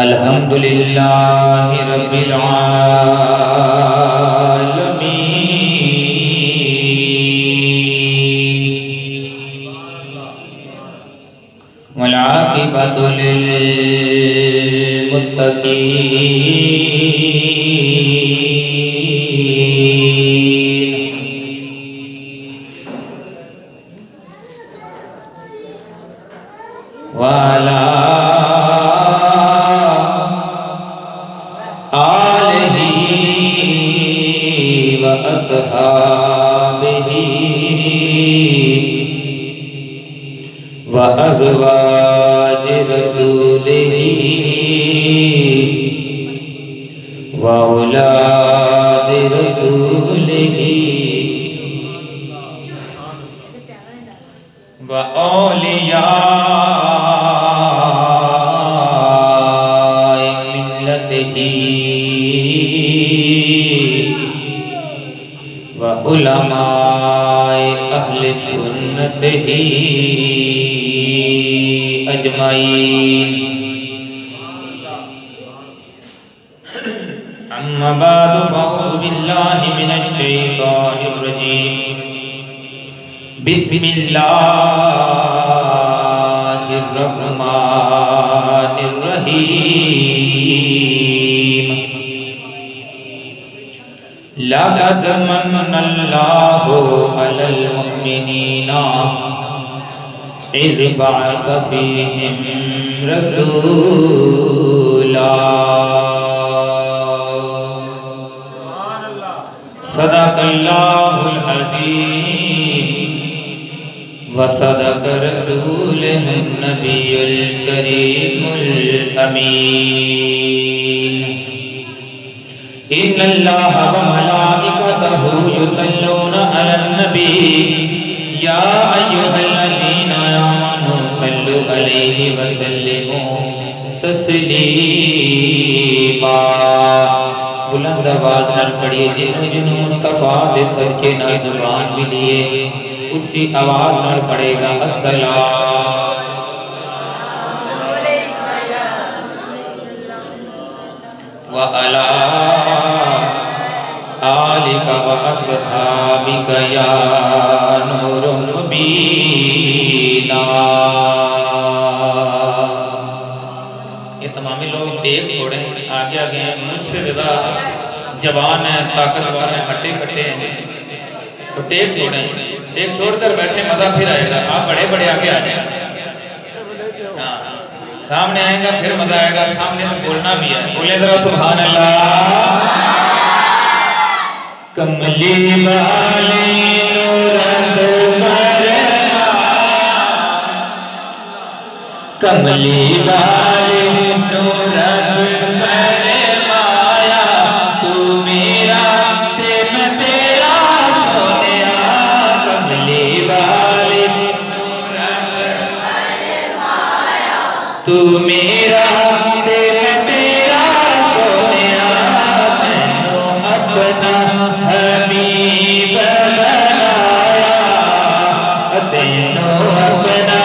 अल्हम्दुलिल्लाहि रब्बिल आलमीन वल आक़िबतु लिल मुत्तक़ीन वाला आलिही व अस्हाबिही व अज़वाज रसूलिही व औलाद रसूलिही व औलिया व उलमाए अहले सुन्नत ही अजमाइन। अम्मा बाद फ़अऊज़ु बिल्लाहि मिनश शैतानिर रजीम। बिस्मिल्लाहिर रहमानिर रहीम। लक़द मन्नल्लाहु अलल मुअमिनीना इज़ बअस फ़ीहिम रसूला। सदक़ल्लाहुल अज़ीम व सदक़ रसूलुहुन नबियुल करीमुल अमीन। इन्नल्लाह व मलाइकतहु युसल्लूना अलन नबी या अय्युहल्लज़ीना आमनू सल्लु अलैहि व सल्लिमू तस्लीमा। बुलंद आवाज़ नाल पढ़िए। जिन्हों मुस्तफा दे सदके नाल ज़ुबान भी लिए उच्ची आवाज़ नाल पढ़ेगा अस्सलाम व अला आलिका व अस्हाबिका या नूरुन मुबीना। ये तमाम लोग टेक छोड़े आगे आगे हैं, मुझसे ज़्यादा जवान है, ताकतवर है, हट्टे कट्टे हैं, तो टेक छोड़े। टेक छोड़कर बैठे, मज़ा फिर आएगा। आप बड़े बड़े आगे आ जाए, हाँ सामने आएगा फिर मज़ा आएगा। सामने से बोलना भी है, बोले जरा सुभान अल्लाह। कमली वाले नूरत फरमा, कमली वाले नूरत फरमाया, तू मेरा ते मैं तेरा सोनिया। कमली वाले नूरत फरमाया, तू मेरा ते मैं तेरा सोनिया। मैनू अपना हबीब बनाया, तेनू अपना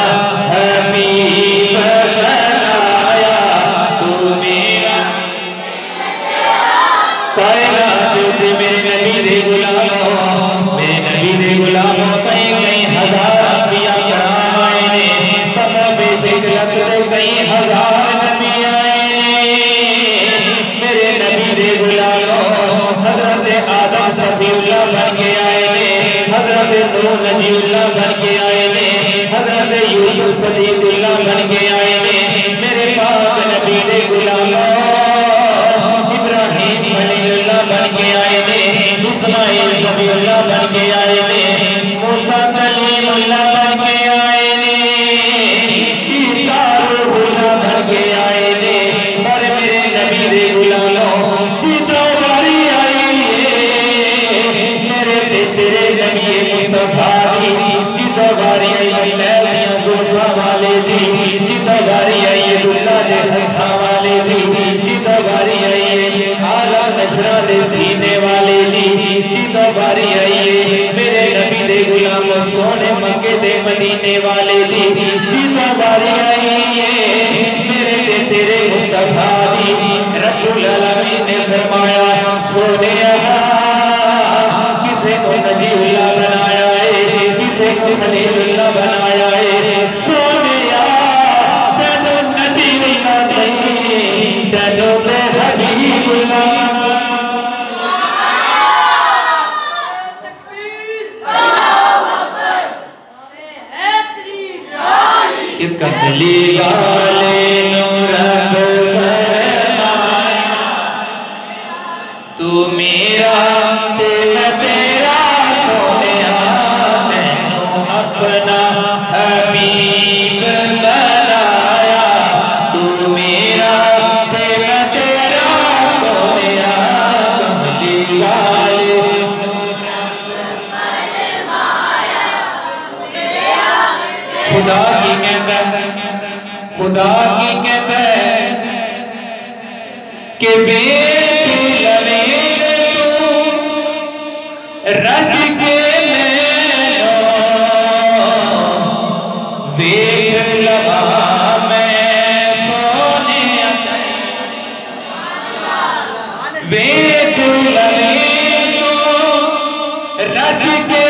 हबीब बनाया। तू मेरा कायनात दे मेरे नबी दे गुलामों, मेरे नबी दे गुलामों कई कई हजार अंबिया कराम आए ने, कमो बेशक लख दे कई हजार नबी आए ने। मेरे नबी दे गुलामों हजरत आदम सफीउल्लाह बन के आए ने, हजरत नूह नजीउल्लाह बन के आए ने, हजरत यूसुफ सदीकुल्लाह बन के आए ने। मेरे पाक नबी दे गुलामों इब्राहीम खलीलुल्लाह बन के आए ने, इस्माइल ज़बीउल्लाह बन के आए ने, मूसा कलीमुल्लाह बन के आए ने, ईसा रूहुल्लाह बन के आए ने। पर मेरे नबी दे गुलामों की तो बारी आई है, मेरे ते तेरे नबी मुस्तफा दी की तो बारी आई। लैल दियां जुल्फां वाले दी की तो बारी आई, अब्दुल्लाह दे हत्थां वाले दी की तो बारी आई, आला नशरा दे सीने वाले दी की तो बारी आई है। मेरे नबी दे गुलाम सोने मक्के दे मदीने वाले दी की तो बारी आई है। मेरे ते तेरे मुस्तफा कि कमली वाले नु रब फरमाया तू मेरा ते मैं तेरा सोनिया मैनू अपना हबीब बनाया तू मेरा ते मैं तेरा सोनिया कमली वाले खुदा की कहता है खुदा की कहता है कि वेख लवे तू रज के मैनो वेख लवा मैं सोने वेख लवे तू रज के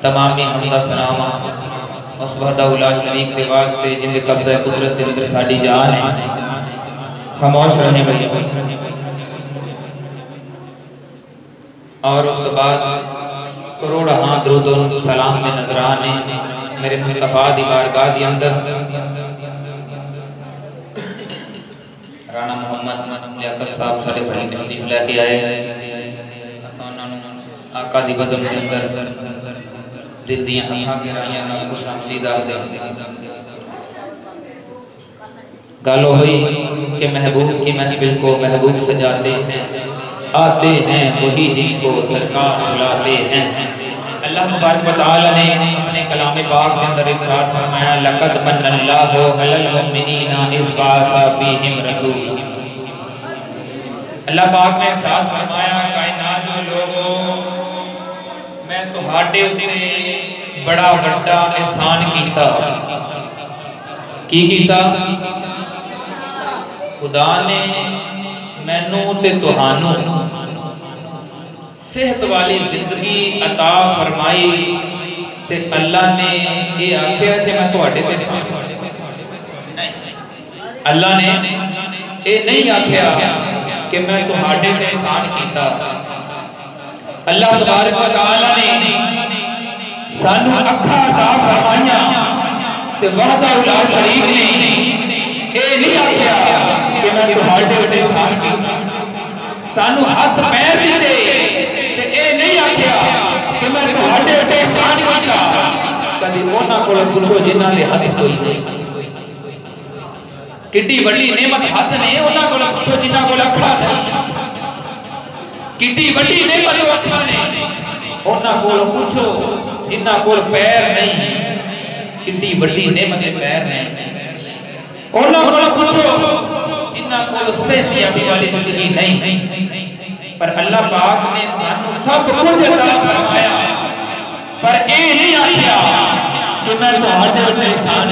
तमामी हमदा सलामा उस वहदा शरीक के वास्ते जिंदे कब्जा कुदरत के अंदर साडी जान है। खामोश रहे भैया और उस बाद करोड़ हाथ दरूद सलाम में नजराने मेरे मुस्तफा दी बारगाह दी अंदर राणा मोहम्मद लियाकत साहब साडे भाई तशरीफ लेके आए आका दी बज़म के अंदर दिल दियां अखां गहराइयां नाल खुश आमदीद आखदे गल होई कि महबूब की महफिल को महबूब सजाते हैं आते हैं वही जिनको सरकार बुलाते हैं। अल्लाह मुबारक व तआला ने अपने कलाम पाक के अंदर इरशाद फरमाया लक़द मन्नल्लाहु अलल मुमिनीना इज़ बअसा फीहिम रसूल। अल्लाह पाक ने इरशाद फरमाया कायनात के लोगों मैं तुहाडे उत्ते बड़ा वड्डा एहसान कीता। की कीता? खुदा ने मैनू ते तुहानू सेहत वाली जिंदगी अता फरमाई ते अल्लाह ने ये आख्या कि मैं तुहाडे ते अल्लाह ने ये नहीं आख्या कि मैं तुहाडे ते एहसान कीता। अल्लाह तबारक व तआला ने सानू अखा अता फरमाइया ते वहदा ला शरीक ने ए नहीं आख्या कि मैं तुहाडे ते एहसान कीता। सानू हाथ पैर दिते ते ए नहीं आख्या कि मैं तुहाडे ते एहसान कीता। कदी उन्हां कोल पुछो जिन्हां दे हाथ कोई नहीं किड्डी वड्डी नेमत हाथ ने उन्हां कोल पुछो जिन्हां कोल अखा नहीं किड्डी वड्डी नेमत अखा ने उन्हां कोल पुछो जिन्हां कोल पैर नहीं किड्डी वड्डी नेमत पैर ने उन्हां कोल पुछो जिन्हां कोल सेहत वाली जिंदगी नहीं। पर अल्लाह पाक ने सानू सब कुछ अता फरमाया पर ए नहीं आख्या कि मैं तुहाडे ते एहसान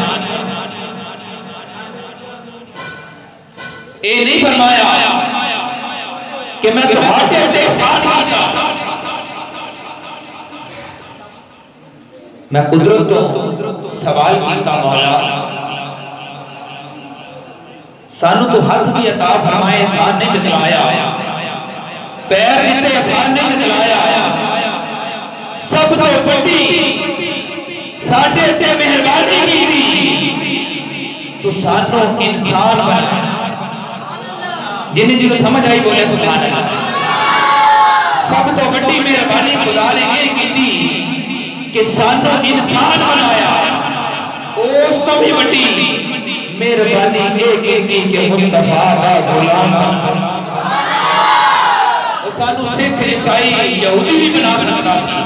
ए नहीं फरमाया कि मैं तुहाडे ते एहसान कीता। मैं कुदरत तो सवाल कीता मौला सानू तो हाथ भी अता फरमाए एहसान नहीं जतलाया पैर दिते एहसान नहीं जतलाया सब तो बड़ी साडे ते मेहरबानी कीती तो सानू इंसान बनाया। जिन्हें जिन्हें समझ आई बोले सुभान अल्लाह। सब तो बड़ी मेहरबानी खुदा ने ये की कि सानू इंसान बनाया। उस तो भी बड़ी मेहरबानी ये की कि मुस्तफा दा गुलाम सानू सिख ईसाई यहूदी भी बना सकता सी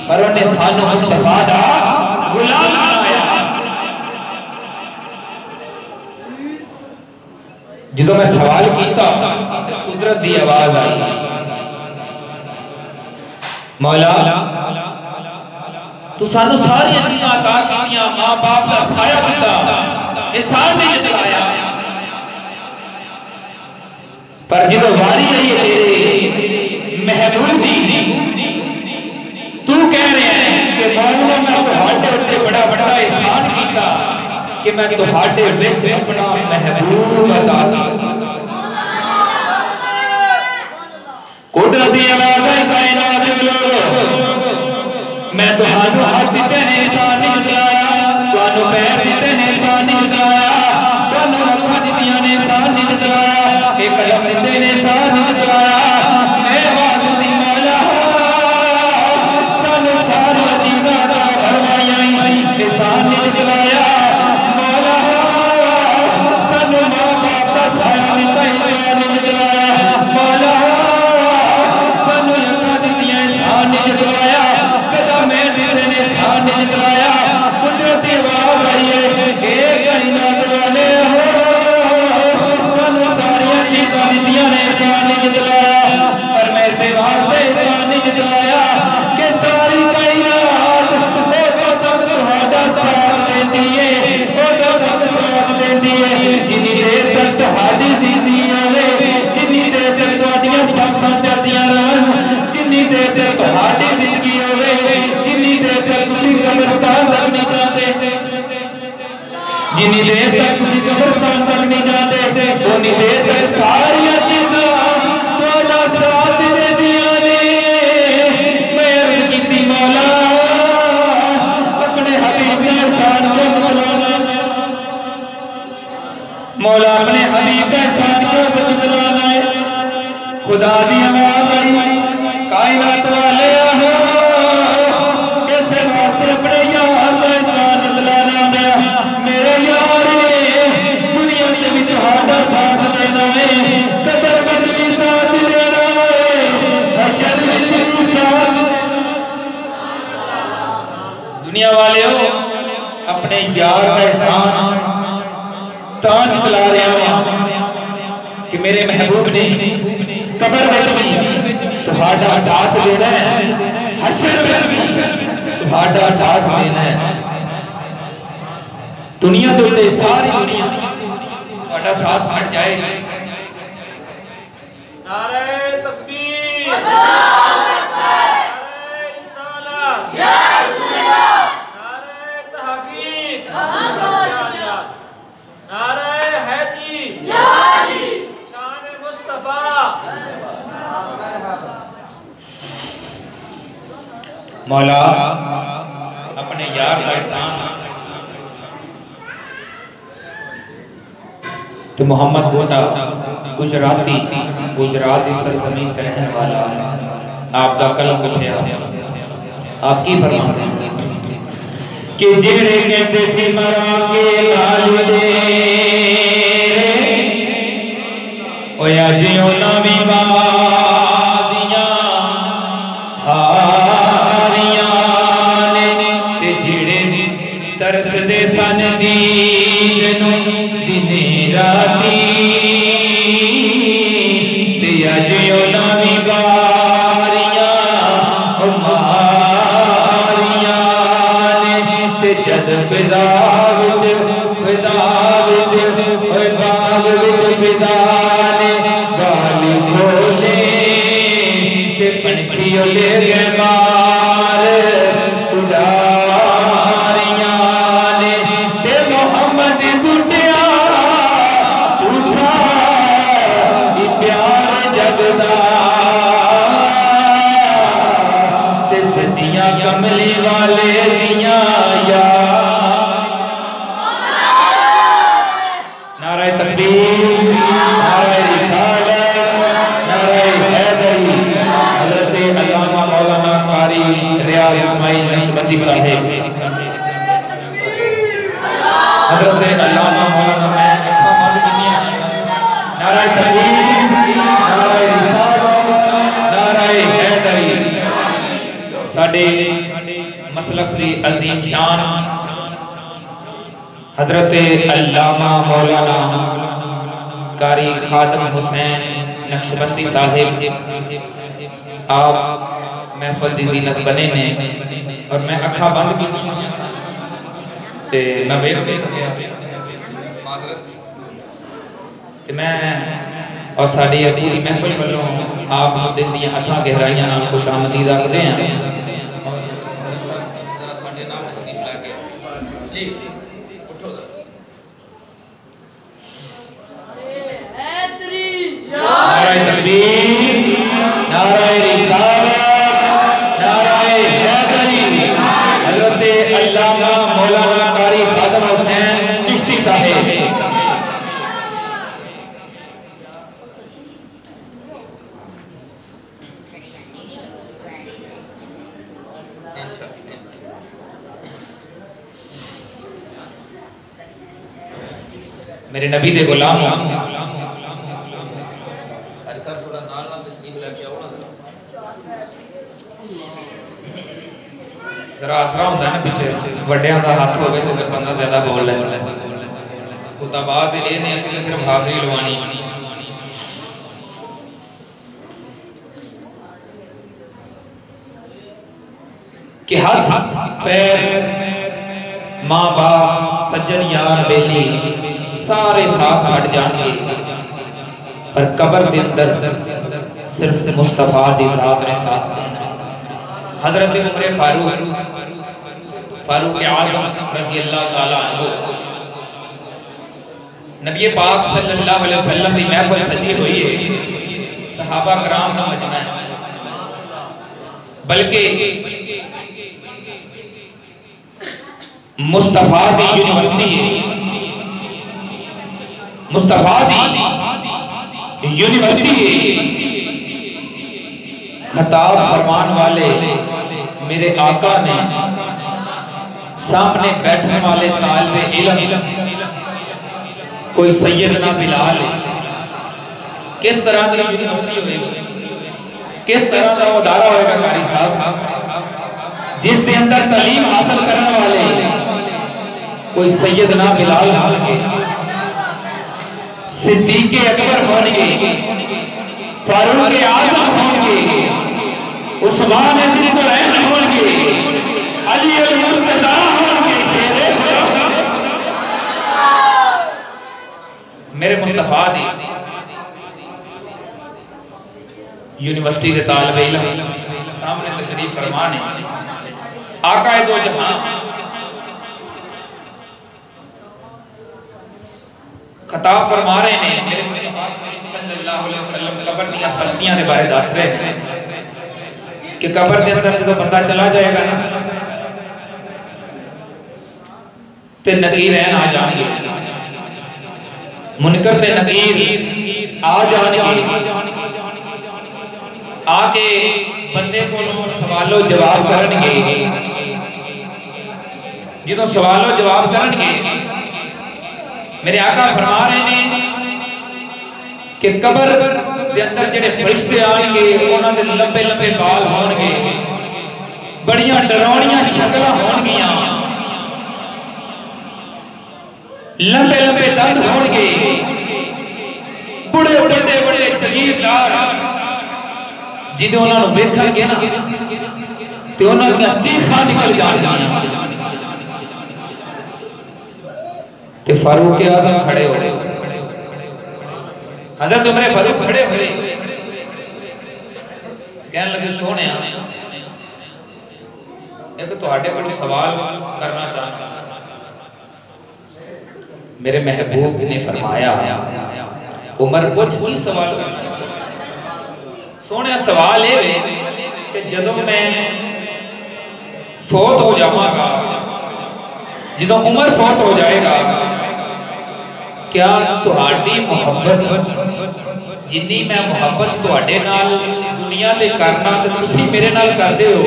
पर उन्हें सानू मुस्तफा दा गुलाम बनाया। जो मैं सवाल किया कुदरत की आवाज आई, मौला तू सानू सारी चीज़ां अता कीतियां, मां बाप का साया दिता, एहसान नहीं जताया, पर जो वारी आई तेरे महबूब दी तू कह रहे हैं कि मौला मैं तुहाडे उत्ते बड़ा बड़ा एहसान किया कि मैं तुहाडे विच अपना महबूब अता कीता। कुदरत दी आवाज़ आई कायनात दे लोगो, मैं तुहानू हाथ दिते ने एहसान नहीं जताया, तुहानू पैर दिते ने एहसान नहीं जताया, तुहानू अखां दित्तियां ने एहसान नहीं जताया, एक कदम दिते ने एहसान नहीं जताया। मैं आवाज़ दी मौला सानू सारी चीज़ां दा फरमाया एहसान नहीं जताया। मौला सानू मां बाप दा साया दिता एहसान नहीं जताया। मौला सानू अखां दित्तियां एहसान नहीं जताया, कदम दिते ने एहसान नहीं जताया। कुदरत दी आवाज़ आई है ए कायनात वाले हो तुहानू सारियां चीज़ां दित्तियां ने एहसान नहीं जताया, पर मैं इस वास्ते एहसान नहीं जताया कि सारी कायनात उदों तक तुहाडा साथ देती है, उदों तक साथ देती है जिन्नी देर तक तुहाडी जिंदगी आवे, जिन्नी देर तक तुहाडियां सांसां चलदियां रहन, जिन्नी देर तक तुहाडी जिंदगी होवे, जिन्नी देर तक तुसीं कब्रिस्तान तक नहीं जाते, जिन्नी देर तक तुसीं कब्रिस्तान तक नहीं जाते, उन्नी देर तक सारियां चीज़ां तुहाडा साथ देदियां ने। मैं अर्ज़ कीती मौला अपने हबीब दा एहसान क्यों बतलाना, मौला अपने हबीब दा एहसान क्यों बतलाना है। खुदा दी आवाज़ आई कायनात वाले हो इस वास्ते अपने यार का एहसान बतलाना पिया। मेरे यार ने दुनिया के भी तुहाडा साथ देना है, कब्र विच भी साथ देना है, हशर विच भी साथ। दुनिया वाले हो अपने यार का एहसान तां जतला रहा हूं कि मेरे महबूब ने कब्र विच भी तुहाडा साथ देना है, हशर विच भी तुहाडा साथ देना है। दुनिया के उत्ते सारी दुनिया तुहाडा साथ छड़ जाएगी। नारे तकबीर, नारे रिसालत, या रसूलल्लाह, नारे तहकीक, नारे हैदी, या अली, शान मुस्तफा। मौला अपने यार का एहसान तो मोहम्मद गोटा गुजराती गुजरात की सरजमीन का रहने वाला आपका कलम उठिया, आप की फरमाते हैं कि जेड़े कहते सी मरांगे लाल दे ओया जियो नवी बादियां हारियां ने ते जेड़े तरसदे सन दीन नूं दिने राती ते जियो नवी बारियां मारियां ने ते जद फिजा विच बाग विच फिजा ने गाली खोले ते पंछी ले गए मार उड़ारियां ने ते मोहम्मद टूटिया झूठा प्यार जगदा ते सजियां कमली वाले दियां नारे तकबीर, नारे रिसालत, नारे हैदरी। हज़रत अल्लामा मौलाना कारी रियाज इस्माइल नक्शबंदी साहिब, हज़रत अल्लामा मौलाना मैं अखा मद दुनिया। नारे तकबीर, नारे रिसालत, नारे हैदरी। साडे मसलक दी अजीम शान हजरत अल्लामा मौलाना कारी खादम हुसैन नक्शबंदी साहिब आप महफल दी जीनत बने ने और मैं अखा बंद की ते मैं वेख नहीं सकिया ते मैं और साडी पूरी महफल वालों आप दिन दी अथां गहराइयां नाल खुशामदीद आखदे हैं। साडे नाल तशरीफ लाके जी उठो नारे तकबीर नारे रिसालत नारे हैदरी हज़रत अल्लामा मौलाना कारी खादम हुसैन चिश्ती साहिब। मेरे नबी दे गुलाम अरे सर थोड़ा नाल नाल तशरीफ लेके आओ ना जरा आसरा होता है ना पीछे वड्डियां दा हाथ होवे ते फिर बंदा ज्यादा बोल ले खुदा बात ये नहीं असली सिर्फ हाजिरी लवानी कि हाथ पैर मां बाप सज्जन यार बेली सारे साथ हट जाएंगे पर कब्र के अंदर सिर्फ मुस्तफा दी जात ने साथ देना। हजरत उमर फारूक आज़म रज़ी अल्लाह ताला अन्हु नबी पाक सल्लल्लाहु अलैहि वसल्लम की महफिल सजी हुई है सहाबा कराम का मजमा है बल्कि मुस्तफा दी यूनिवर्सिटी है मुस्तफा दी यूनिवर्सिटी खिताब फरमान वाले मेरे आका ने सामने बैठने वाले तालिबे इल्म कोई सैयदना बिलाल किस तरह की यूनिवर्सिटी होगी किस तरह का अदारा होगा कारी साहब जिसके अंदर तालीम हासिल करने वाले कोई सैयदना बिलाल होंगे सिद्दीक अकबर होंगे फारूक आज़म होंगे उस्मान ज़ुल्करनैन होंगे अली अल मुर्तज़ा होंगे शेरे खुदा मेरे मुस्तफा दी यूनिवर्सिटी के तालिबे इल्म सामने तशरीफ फरमा ने आका दो जहां खिताब फरमा रहे ने मेरे मुस्तफा सल्लल्लाहु अलैहि वसल्लम कब्र दी सख्तियां के बारे दस रहे हैं कि कब्र के अंदर जो बंदा चला जाएगा ना ते नकीर आ जाएंगे मुनकर ते नकीर आ जाएंगे आके बंदे को सवालों जवाब करनगे जो सवालों जवाब करनगे मेरे आका फरमा रहे ने कि कब्र के अंदर जेडे फरिश्ते आएंगे उन्हां दे लंबे लंबे बाल होणगे बड़ियां डरावनियां शक्लां होणगियां लंबे लंबे दंद होणगे बड़े बड़े बड़े जगीरदार जिदे उन्हां नूं वेखणगे ना ते उन्हां दी चीखां निकल जाणगियां ते फारूक आज़म खड़े हो गए हज़रत उमर फारूक खड़े हुए कहने लगे सोने एक तुहाडे कोल सवाल करना चाहता मेरे महबूब ने फरमाया उमर कुछ की सवाल करना सोने सवाल ये कि जदों मैं फौत हो जावांगा जदों उमर फौत हो जाएगा क्या तुहाडी मोहब्बत जिन्नी मैं मोहब्बत तुहाडे नाल दुनिया ते करना ते तुसी मेरे नाल करदे हो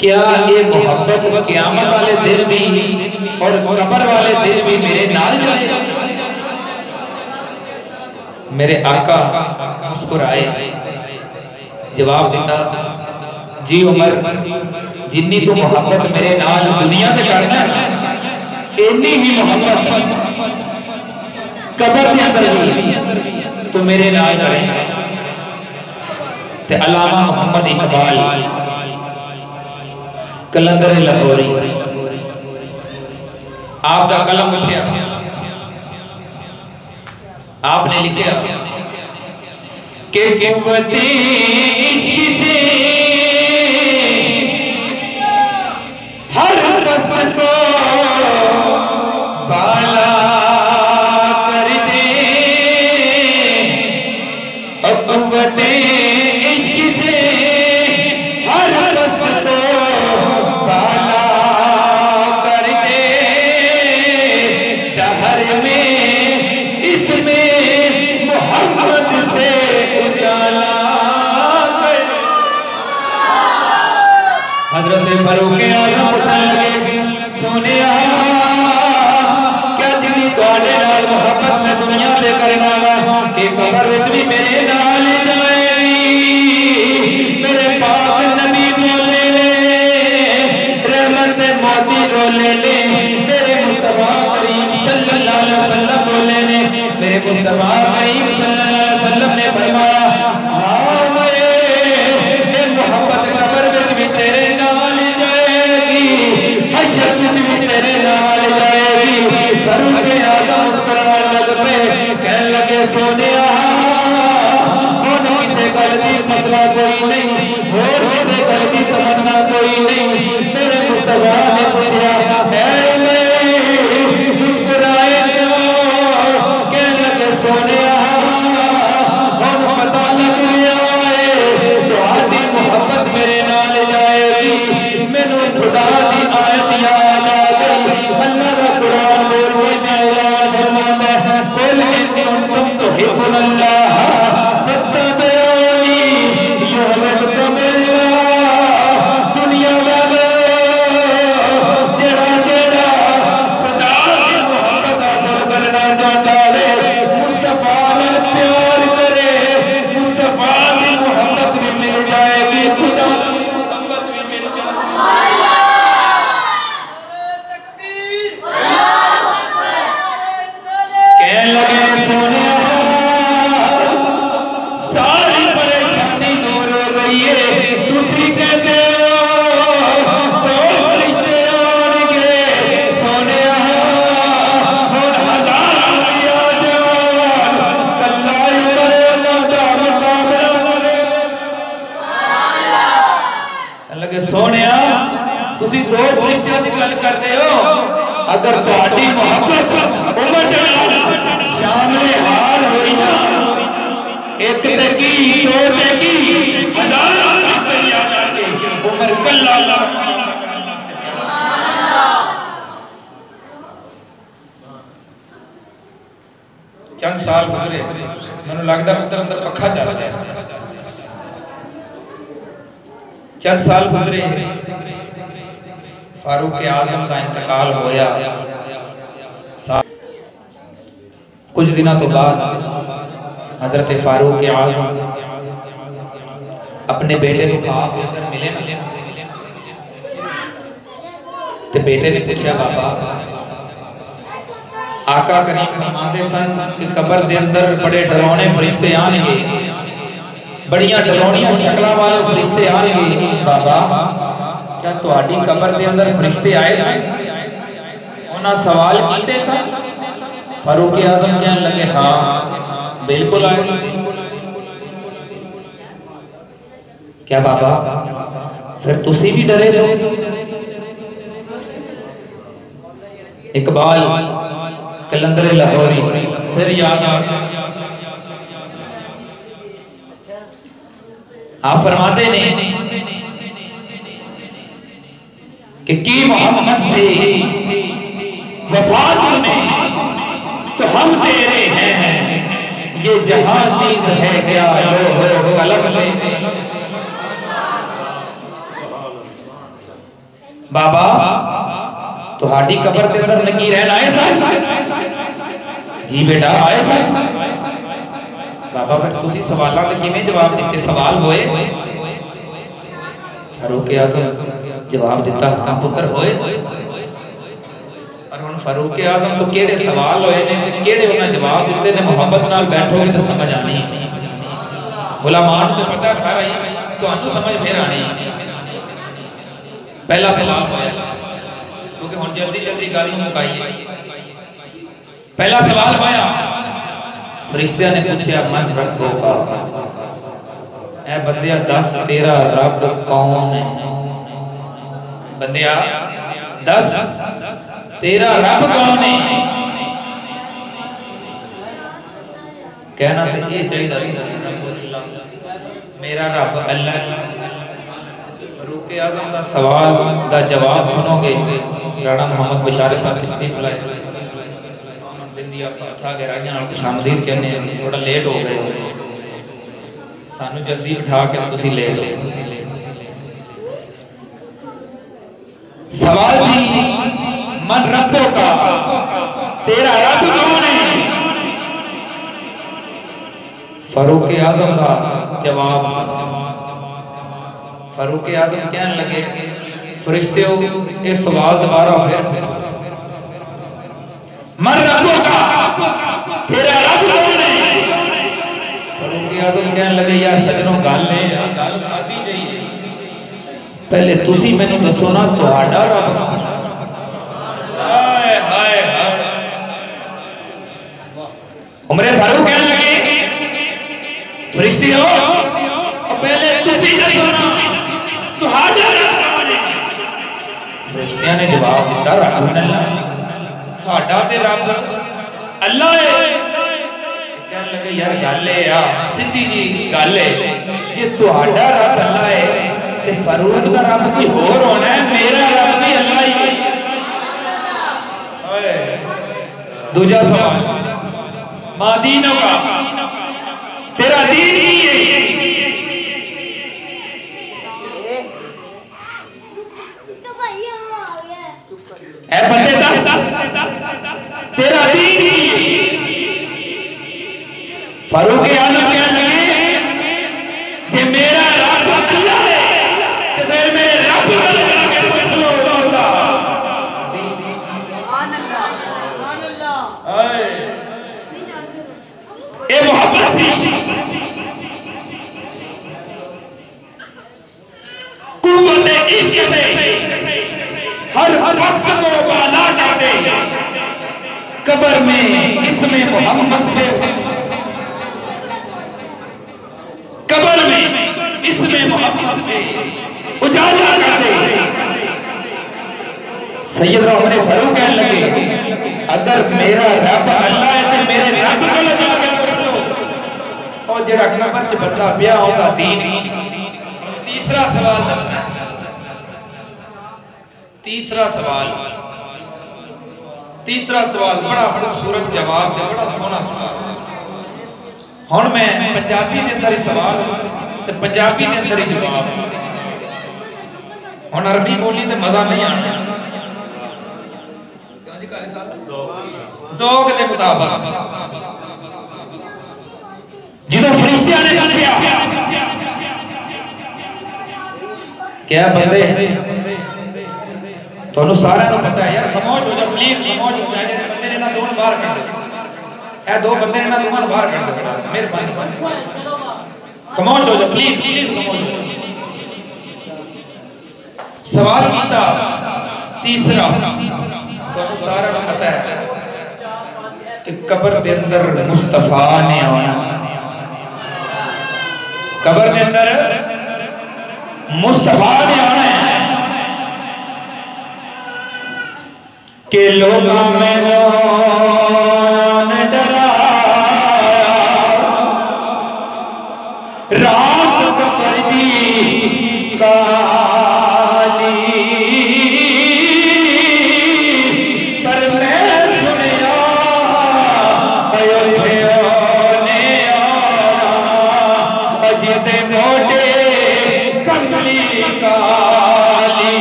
क्या ये मोहब्बत क़यामत वाले दिन भी और कब्र वाले दिन भी मेरे नाल जाएगा मेरे आका मुस्कुराए जवाब दिता जी उमर जिन्नी तू मोहब्बत मेरे नाल दुनिया से करना इन्नी ही मोहब्बत कब्र के अंदर भी तू मेरे नाल करे। ते अल्लामा मोहम्मद इकबाल कलंदर लाहौरी आपका कलम उठा, आपने लिखा कि कुव्वते इश्क से हर रस्म को बाला कर दे, और कुव्वते इश्क से हर रस्म को बाला कर दे, दहर में इसमें मोहम्मद से उजाला कर। हजरत फारूक आज़म पूछने लगे सोने क्या दिल्ली तुहाडे नाल मोहब्बत मैं दुनिया पे करना वा कि कब्र विच भी मेरे नाल जाएगी। मेरे पाक नबी बोले ने रहमत मोती रोले ने मेरे मुस्तफा करीम सल्लल्लाहु अलैहि वसल्लम बोले ने मेरे मुस्तफा करीम सल्लल्लाहु अलैहि वसल्लम ने फरमाया हाँ मेरे मोहब्बत कब्र विच भी तेरे नाल जाएगी, हश्र विच भी तेरे नाल जाएगी। फारूक आज़म मुस्कुराने लग पे कहने लगे सोनिया हुण किसे गल दी मसला कोई नहीं, होर किसे गल दी तमन्ना कोई नहीं। मेरे मुस्तफा ने पूछा है मुस्कुराए क्यों? कहने लगे सोनिया हुण पता लग गया है तुहाडी मोहब्बत मेरे नाल जाएगी। मैनू खुदा दी आयत याद आ गई, अल्लाह दा कुरान बोल के ऐलान फरमाता है कुल इन कुंतुम तुहिब्बुनल्लाह फत्तबिऊनी युहब्बुकुमुल्लाह। दुनिया वाले जेड़ा जेड़ा खुदा की मोहब्बत हासिल करना चाहता है मुस्तफा नाल प्यार करे, मुस्तफा की मोहब्बत भी मिल जाएगी, खुदा की मोहब्बत भी मिल जाएगी। कहने लगे सोनिया सारी परेशानी दूर हो गई है, दूसरी कहते हो तो फरिश्ते आएंगे। सोनिया हुण हजार अंबिया जान कल्ला उमर अल्लाह दा मुकाबला करे। लगे सोनिया तुसी दो फरिश्तियां दी गल करदे हो, अगर तुहाडी मोहब्बत उमर दे नाल शामिल हाल होई ना एक ते की दो ते की हजार फरिश्ते भी आ जाएंगे, उमर कल्ला अल्लाह चंद साल गुजरे मैनू लगदा पुत्र अंदर पखा चल जाए। चंद साल गुजरे फारूक आज़म का इंतकाल होया। कुछ दिनों तो बाद हजरत फारूक आज़म अपने बेटे को ख्वाब के अंदर मिले ना, तो बेटे ने पूछा बाबा आका करीम फरमाते सन कि कब्र के अंदर बड़े डरावने फरिश्ते आएंगे, बड़ियां डरावनियां शक्लां वाले फरिश्ते आएंगे। बाबा क्या तुहाडी कब्र के अंदर फरिश्ते आए सन? उन्हें सवाल कीते सन? फारूक आज़म कहने लगे हाँ बिल्कुल आए। क्या बाबा फिर तुसी भी डरे सो? इकबाल कलंदर लाहौरी फिर याद आ आप फरमाते ने कि मोहम्मद से वफा तूने तो हम तेरे हैं, ये जहां चीज है क्या लो हो कलम ले। बाबा तुहाडी कब्र के अंदर लगी रहना आए सा? जी बेटा आए सा। बाबा फिर तुसी सवालों के किवें जवाब दिते? सवाल होए? फारूक आजम जवाब दिता हाँ पुत्र होए, पर हुण फारूक आजम तो केड़े सवाल होए ने ते केड़े उन्हें जवाब दिते ने, मुहब्बत नाल बैठोगे तो समझ आनी है। उलमाओं को पता सारा ही, तुहानू समझ फिर आनी है। पहला सवाल होया, क्योंकि हुण जल्दी जल्दी गल नूं मुकाईए। पहला सवाल होया, फरिश्तियां ने पूछा मन रब्बुका, ऐ बंदिया दस तेरा रब कौन है? बंदिया दस तेरा रब कौन है? कहना तो ये चाहिए मेरा रब अल्लाह। फारूक आजम का सवाल का जवाब सुनोगे, राणा मोहम्मद बशार साहब तशरीफ लाए, दिन दिया साथ आ गए राजा खुशामदीद कहने, थोड़ा लेट हो गए, सानू जल्दी बिठा के तुसी ले लो। सवाल सी मन रब्बो का, तेरा रब कौन है? फारूक आजम का जवाब, फारूक आजम कहने लगे फरिश्ते ये सवाल दोबारा फिर मन रब्बो का, तेरा रब कौन है? फारूक आजम कहने लगे यार सजनों गल है, गल सादी जी, पहले तुसी मैनू दसो ना तुहाडा रब कौन है? हाय हाय हाय। उमरे फारूक कहने लगे फरिश्तियों पहले तुसी दसो ना तुहाडा रब कौन है? फरिश्तियां ने जवाब दिता रब अल्लाह, साडा ते रब अल्लाह है। कहने लगे यार गल है आ सीधी जी गल है, ये तुहाडा रब अल्लाह है ते फारूक दा रब कोई होर होना है, मेरा रब भी अल्लाह ही है। दूजा सवाल मा दीनो का, तेरा दीन की है? ऐ बंदे दस तेरा दीन की है? फारूक आजम कहने लगे जे मेरा रब अल्लाह है तो फिर मेरे रब को जाके पूछ लो मौला। सुभान अल्लाह, सुभान अल्लाह। ए मोहब्बत सी कुव्वत इश्क से हर वक्त को बाला कर दे, कब्र में इसमें मोहम्मद से, कब्र में इसमें मोहम्मद से उजाला कर दे। सैयदना उमर फारूक कहने लगे अगर मेरा रब अल्लाह है तो मेरे रब को जाके पूछ लो, और जेड़ा कब्र च बंदा पिया होगा दीन की। तीसरा सवाल दसना, तीसरा सवाल बड़ा खूबसूरत जवाब है, बड़ा सोहना सवाल। हुण मैं पंजाबी के अंदर ही सवाल ते पंजाबी के अंदर ही जवाब, हुण अरबी बोली तो मजा नहीं आना। ज़ौक़ के मुताबिक जिदों फरिश्तियां ने पूछा क्या बंदे तुहानू सारिआं नूं पता है यार, खामोश हो जाओ प्लीज, खामोश हो जाओ। जेडे बंदे ने इन्हां दोनों बाहर कर दो, ए दो बंदे ने इन्हां दोनों बाहर कर दो, मेहरबानी खामोश हो जाओ प्लीज, प्लीज खामोश हो जाओ। सवाल कीता तीसरा, तुहानू सारिआं नूं पता है कि कब्र दे अंदर मुस्तफा ने आना, कब्र दे अंदर मुस्तफा ने आना है कि लोगों में कौन डराया, रात कब्र दी काली, पर मैं सुनिया अयोध्या ने आना, अजिते मोटे कमली काली।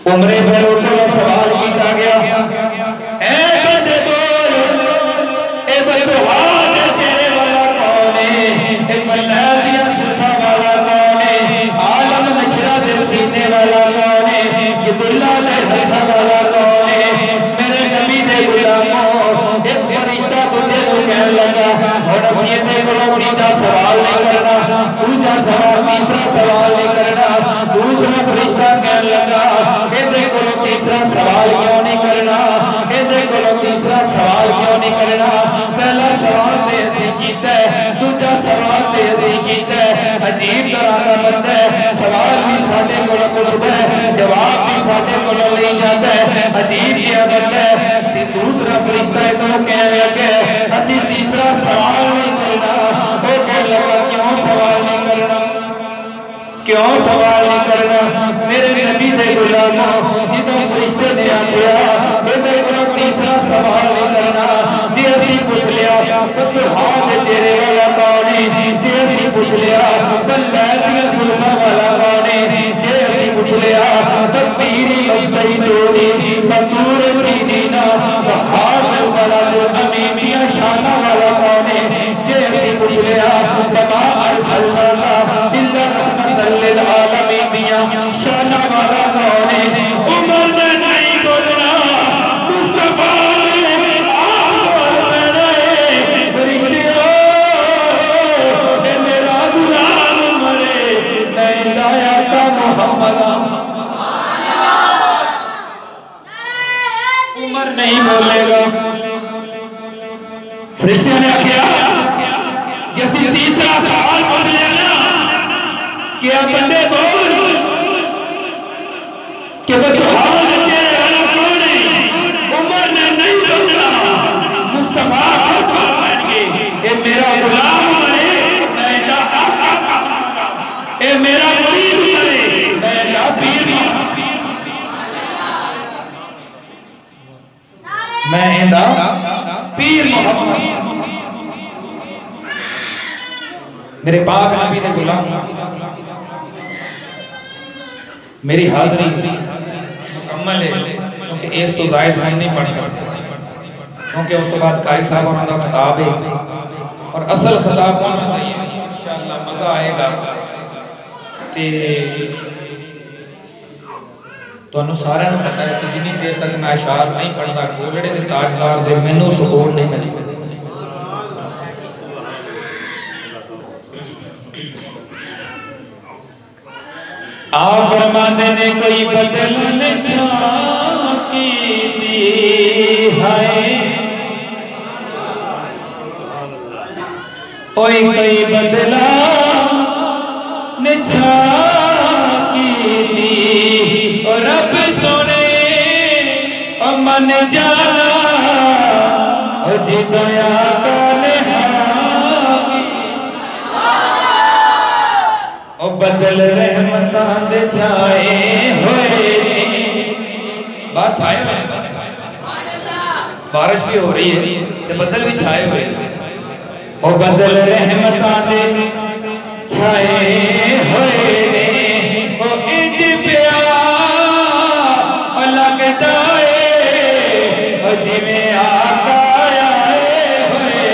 उमरे फारूक को सवाल किया गया, ए बंदे बोल, ए बदुहा दे चेहरे वाला कौन है? सवाल क्यों नहीं करना, इहदे कोलों तीसरा सवाल क्यों नहीं करना। पहला सवाल ते असीं कीता है, दूजा सवाल ते असीं कीता है। अजीब तरह का बंदा है, सवाल भी साडे कोलों पुछदा है, जवाब भी साडे कोलों लई जाता है। अजीब जिहा बंदा है। ते दूसरा फरिश्ता इहनूं कहण लगे असीं तीसरा सवाल नहीं करना। वो कहण लगा क्यों सवाल नहीं करना, क्यों सवाल नहीं करना। मेरे नबी दे गुलामों, जिदों फरिश्ते ने आखिया इहदे कोलों तीसरा सवाल नहीं करना, जे असीं पुछ लिया दुल्हा दे चेहरे वाला कौन है, जे असीं पुछ लिया लैल दियां जुल्फां वाला कौन है, जे असीं पुछ लिया तीरी मज़ैतूनी बतूर सीनीना हाज़िल बलद अमीनिया शाना वाला कौन है, जे असीं पुछ लिया वमा अरसलना इल्ला रहमतल लिल आलमीन दियां शाना वाला कौन है। उमर ने नहीं बोलना, मुस्तफा ने आप बोल पैना है। फरिश्ते ए मेरा गुलाम मरे मैं दाया का मोहम्मद। उमर नहीं बोलेगा। फरिश्ते ने आख्या कि असीं तीसरा सवाल पूछ लिया ना, क्या बंदे बोल कि वो दुल्हा दे चेहरे वाला कौन है। उमर ने नहीं बोलना, मुस्तफा खुद बोल पैणगे ए मेरा गुलाम मरे मैं दा आका कहूंगा, ए मेरा मुरीद मरे मैं दा पीर मैं इंदा पीर मोहम्मद। मेरे पाक नबी दे गुलाम, मेरी हाज़री मुकम्मल है क्योंकि इस तो जायद हम नहीं पढ़ सकते, क्योंकि उस तो बाद कारी साहब उन्होंने खिताब है और असल खिताब होना चाहिए। इंशाअल्लाह मज़ा आएगा। तो सारे पता है कि जिन्नी देर तक मैं अशार नहीं पढ़ता गोलड़े के ताजदार दे मैनू सुकून नहीं मिलता। आप फरमाते ने कोई बदलन झांकी दी है, कोई बदला झांकी दी और रब सोने और मन जाना और जिदया और बदल रहमतां दे छाए होए। बाहर छाए हुए, बारिश भी हो रही है तो बदल भी छाए हुए और बदल रहमतां दे छाए होए ने ओ इंज प्या लगदा ए ओ जिवें आका आए होए।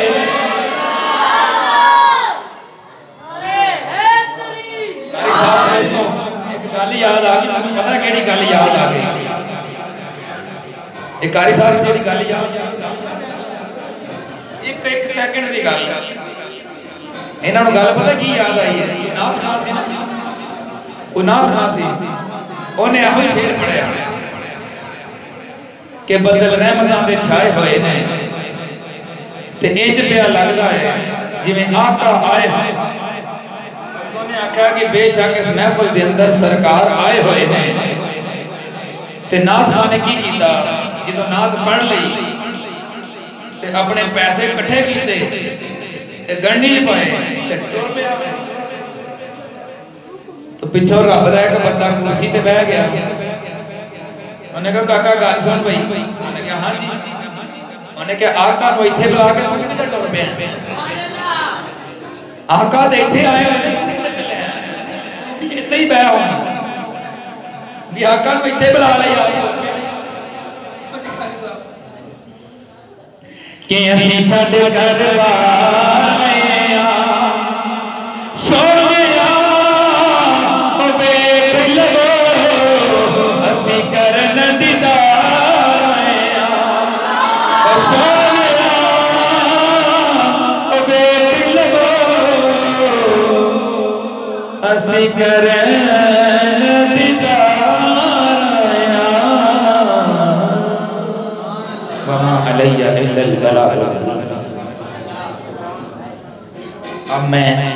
एक गल याद आ गई, पता केड़ी गल याद आ गई। एक कारी साहब जेड़ी गल याद एक सेकंड दी गल, इन्हां नूं गल पता की याद आई है। नाथ खां सी ना, वो नाथ खां सी, उन्हें एहो शेर पढ़िया कि बदल रहमतां दे छाए होए ने ते इंज पिया लगदा है जिवें आका आए हैं। उन्होंने आख्या कि बेशक इस महफिल दे अंदर सरकार आए हुए ने ते नाथ खां ने की कीता, जदों नाथ पढ़ लई ते अपने पैसे इकट्ठे कीते ते गणनी पाए ते टुर पिया। तो पिछों रब दा एक बंदा कुर्सी ते बैठ गया। उन्हें कहा काका गल सुन भाई। उन्हें कहा हाँ जी। उन्हें कहा आका को इत्थे बुला के तू किधर टुर पिया? आका ते इत्थे आए हुए ने, तू किधर चले? इत्थे ही बैठ होना भी आका को इत्थे बुला ले यार। कि असीं छड्ड घर आए सोनिया ओ वेख लवो असीं करन दीदार आए सोनिया ओ वेख लवो असीं करन दीदार आया। इल्लल बलागुल। अब मैं